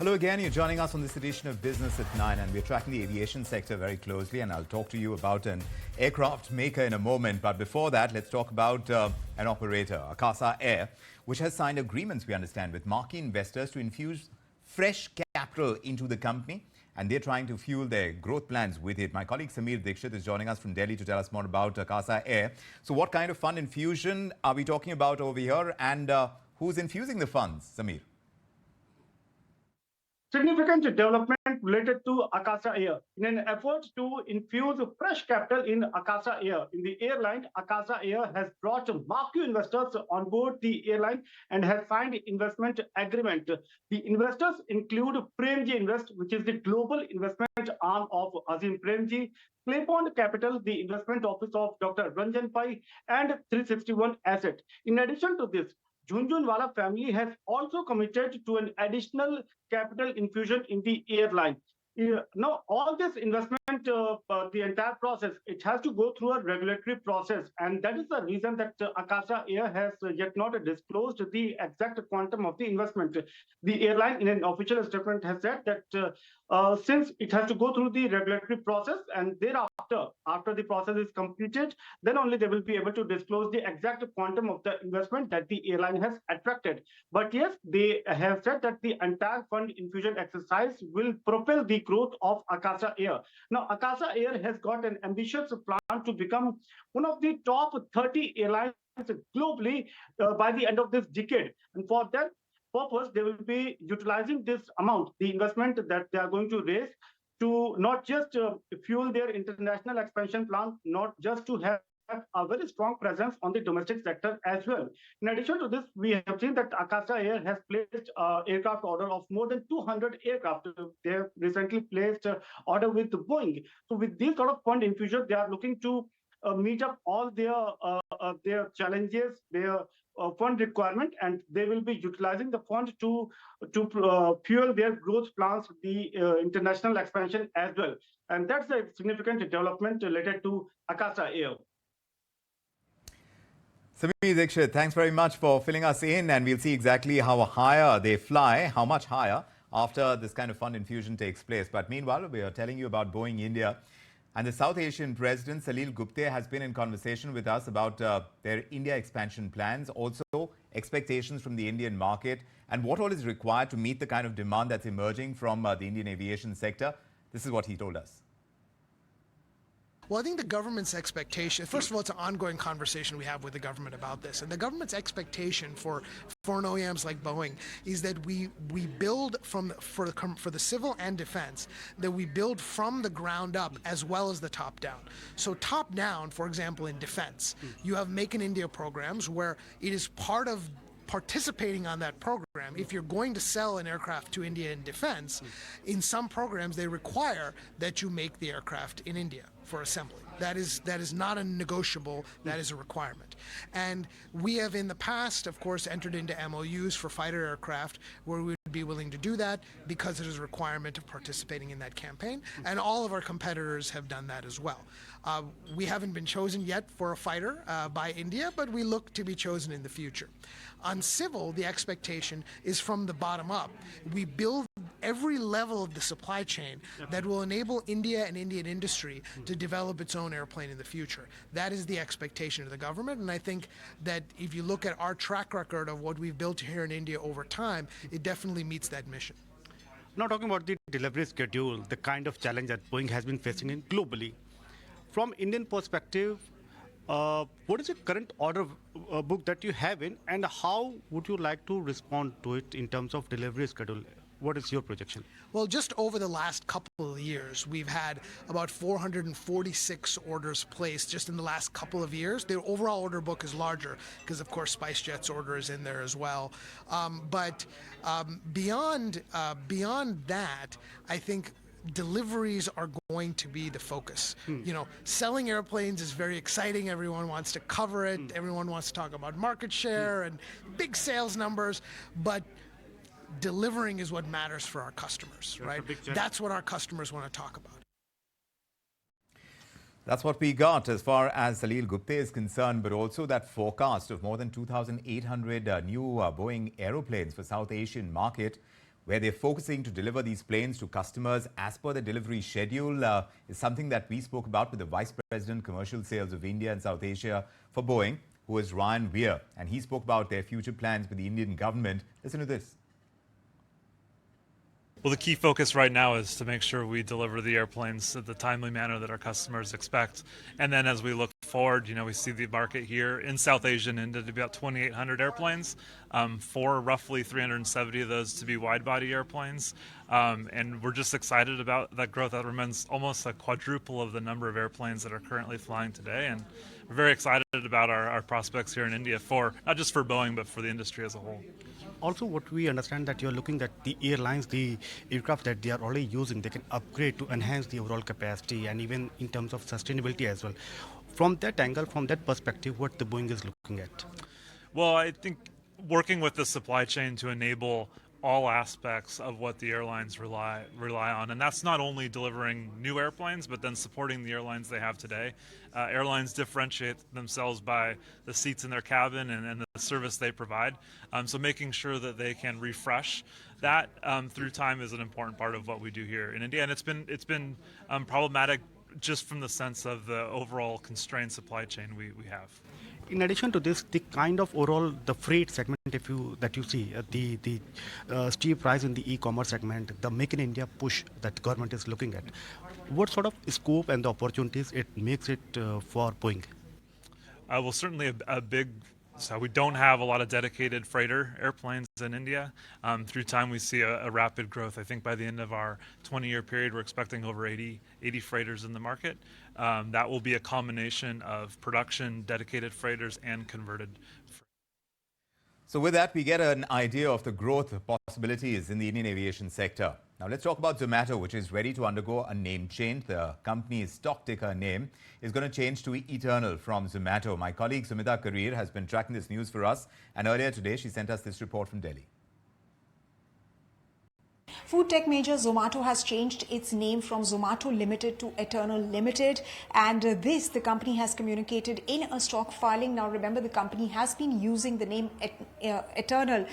Hello again, you're joining us on this edition of Business at 9 and we're tracking the aviation sector very closely and I'll talk to you about an aircraft maker in a moment. But before that, let's talk about an operator, Akasa Air, which has signed agreements, we understand, with marquee investors to infuse fresh capital into the company and they're trying to fuel their growth plans with it. My colleague Sameer Dixit is joining us from Delhi to tell us more about Akasa Air. So what kind of fund infusion are we talking about over here and who's infusing the funds, Sameer? Significant development related to Akasa Air. In an effort to infuse fresh capital in Akasa Air, in the airline, Akasa Air has brought marquee investors on board the airline and has signed investment agreement. The investors include Premji Invest, which is the global investment arm of Azim Premji, Claypond Capital, the investment office of Dr. Ranjan Pai, and 361 Asset. In addition to this, Jhunjhunwala family has also committed to an additional capital infusion in the airline. Now, all this investment, the entire process, it has to go through a regulatory process. And that is the reason that Akasa Air has yet not disclosed the exact quantum of the investment. The airline, in an official statement, has said that since it has to go through the regulatory process and thereafter, after the process is completed, then only they will be able to disclose the exact quantum of the investment that the airline has attracted. But yes, they have said that the entire fund infusion exercise will propel the growth of Akasa Air. Now, Akasa Air has got an ambitious plan to become one of the top 30 airlines globally by the end of this decade. And for that purpose, they will be utilizing this amount, the investment that they are going to raise, to not just fuel their international expansion plan, not just to have a very strong presence on the domestic sector as well. In addition to this, we have seen that Akasa Air has placed aircraft order of more than 200 aircraft. They have recently placed order with Boeing. So with this sort of fund infusion, they are looking to meet up all their challenges, their fund requirement, and they will be utilizing the fund to fuel their growth plans, the international expansion as well. And that's a significant development related to Akasa Air. Sameer Dixit, thanks very much for filling us in and we'll see exactly how higher they fly, how much higher after this kind of fund infusion takes place. But meanwhile, we are telling you about Boeing India. And the South Asian President, Salil Gupte, has been in conversation with us about their India expansion plans, also expectations from the Indian market and what all is required to meet the kind of demand that's emerging from the Indian aviation sector. This is what he told us. Well, I think the government's expectation, first of all, it's an ongoing conversation we have with the government about this. And the government's expectation for foreign OEMs like Boeing is that we build for the civil and defense, that we build from the ground up as well as the top down. So top down, for example, in defense, you have Make in India programs where it is part of participating on that program. If you're going to sell an aircraft to India in defense, in some programs they require that you make the aircraft in India for assembly. That is not a negotiable, that is a requirement. And we have in the past, of course, entered into MOUs for fighter aircraft where we would be willing to do that because it is a requirement of participating in that campaign. And all of our competitors have done that as well. We haven't been chosen yet for a fighter by India, but we look to be chosen in the future. On civil, the expectation is from the bottom up. We build every level of the supply chain that will enable India and Indian industry to develop its own airplane in the future. That is the expectation of the government, and I think that if you look at our track record of what we've built here in India over time, it definitely meets that mission. Now talking about the delivery schedule, the kind of challenge that Boeing has been facing in globally. From Indian perspective, what is the current order book that you have in, and how would you like to respond to it in terms of delivery schedule? What is your projection? Well, just over the last couple of years, we've had about 446 orders placed just in the last couple of years. The overall order book is larger because, of course, SpiceJet's order is in there as well. But beyond that, I think deliveries are going to be the focus. You know, selling airplanes is very exciting. Everyone wants to cover it. Everyone wants to talk about market share and big sales numbers, but delivering is what matters for our customers, right? That's what our customers want to talk about. That's what we got as far as Salil Gupte is concerned, but also that forecast of more than 2,800 new Boeing aeroplanes for South Asian market, where they're focusing to deliver these planes to customers as per the delivery schedule, is something that we spoke about with the Vice President Commercial Sales of India and South Asia for Boeing, who is Ryan Weir. And he spoke about their future plans with the Indian government. Listen to this. Well, the key focus right now is to make sure we deliver the airplanes in the timely manner that our customers expect. And then as we look forward, we see the market here in South Asia and India to be about 2,800 airplanes, for roughly 370 of those to be wide-body airplanes. And we're just excited about that growth. That remains almost a quadruple of the number of airplanes that are currently flying today. And we're very excited about our prospects here in India, for not just for Boeing, but for the industry as a whole. Also, what we understand that you're looking at the airlines, the aircraft that they are already using, they can upgrade to enhance the overall capacity and even in terms of sustainability as well. From that angle, from that perspective, what the Boeing is looking at? Well, I think working with the supply chain to enable all aspects of what the airlines rely on, and that's not only delivering new airplanes, but then supporting the airlines they have today. Airlines differentiate themselves by the seats in their cabin and the service they provide. So making sure that they can refresh that through time is an important part of what we do here in India, and it's been problematic just from the sense of the overall constrained supply chain we have. In addition to this, the kind of overall the freight segment, that you see, the steep rise in the e-commerce segment, the Make in India push that government is looking at, what sort of scope and the opportunities it makes it for Boeing? Well, certainly a big. So we don't have a lot of dedicated freighter airplanes in India. Through time, we see a rapid growth. I think by the end of our 20-year period, we're expecting over 80 freighters in the market. That will be a combination of production, dedicated freighters, and converted. So with that, we get an idea of the growth possibilities in the Indian aviation sector. Now let's talk about Zomato, which is ready to undergo a name change. The company's stock ticker name is going to change to Eternal from Zomato. My colleague Sumita Karir has been tracking this news for us, and earlier today she sent us this report from Delhi. Food tech major Zomato has changed its name from Zomato Limited to Eternal Limited, and the company has communicated in a stock filing. Now remember, the company has been using the name Eternal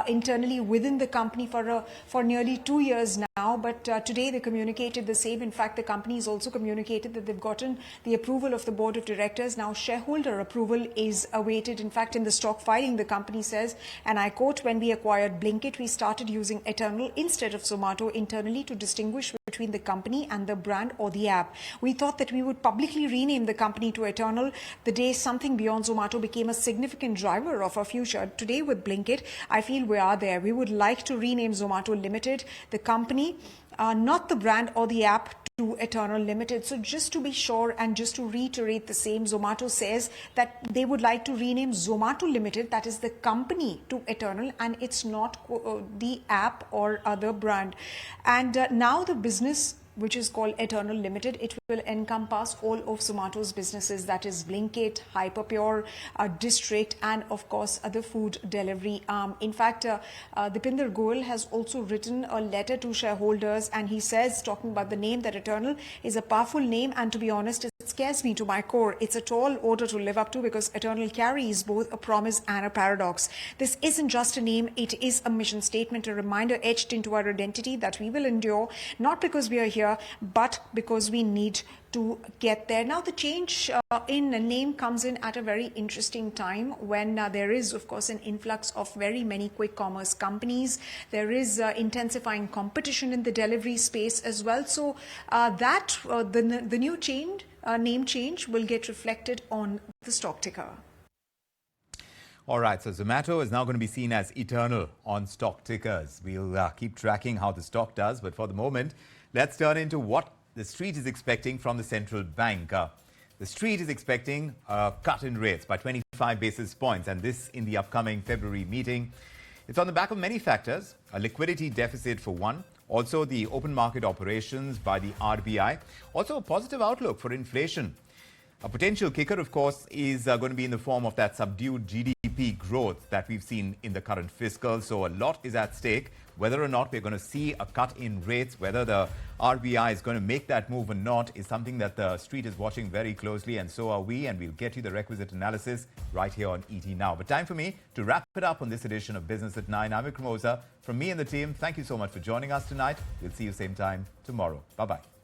internally within the company for nearly 2 years now, but today they communicated the same. In fact, the company has also communicated that they've gotten the approval of the board of directors. Now shareholder approval is awaited. In fact, in the stock filing, the company says, and I quote, "When we acquired Blinkit, we started using Eternal instead of Zomato internally to distinguish between the company and the brand or the app. We thought that we would publicly rename the company to Eternal the day something beyond Zomato became a significant driver of our future. Today with Blinkit, I feel we are there. We would like to rename Zomato Limited, the company, not the brand or the app, to Eternal Limited." So just to be sure and just to reiterate the same, Zomato says that they would like to rename Zomato Limited, that is the company, to Eternal, and it's not the app or other brand. And now the business, which is called Eternal Limited, it will encompass all of Zomato's businesses, that is Blinkit, Hyperpure, District, and of course other food delivery. In fact, Dipinder Goyal has also written a letter to shareholders, and he says, talking about the name, that Eternal is a powerful name, and to be honest, it scares me to my core. It's a tall order to live up to, because Eternal carries both a promise and a paradox. This isn't just a name, it is a mission statement, a reminder etched into our identity that we will endure, not because we are here, but because we need to get there. Now the change in name comes in at a very interesting time when there is, of course, an influx of very many quick commerce companies. There is intensifying competition in the delivery space as well. So the new change, name change, will get reflected on the stock ticker. All right, so Zomato is now going to be seen as Eternal on stock tickers. We'll keep tracking how the stock does, but for the moment, let's turn into what the street is expecting from the central bank. The street is expecting a cut in rates by 25 basis points, and this in the upcoming February meeting. It's on the back of many factors: a liquidity deficit for one, also the open market operations by the RBI, also a positive outlook for inflation. A potential kicker, of course, is going to be in the form of that subdued GDP GDP growth that we've seen in the current fiscal. So a lot is at stake. Whether or not we're going to see a cut in rates, whether the RBI is going to make that move or not, is something that the street is watching very closely, and so are we. And we'll get you the requisite analysis right here on ET Now. But time for me to wrap it up on this edition of Business at 9. I'm Vikram Oza. From me and the team, thank you so much for joining us tonight. We'll see you same time tomorrow. Bye-bye.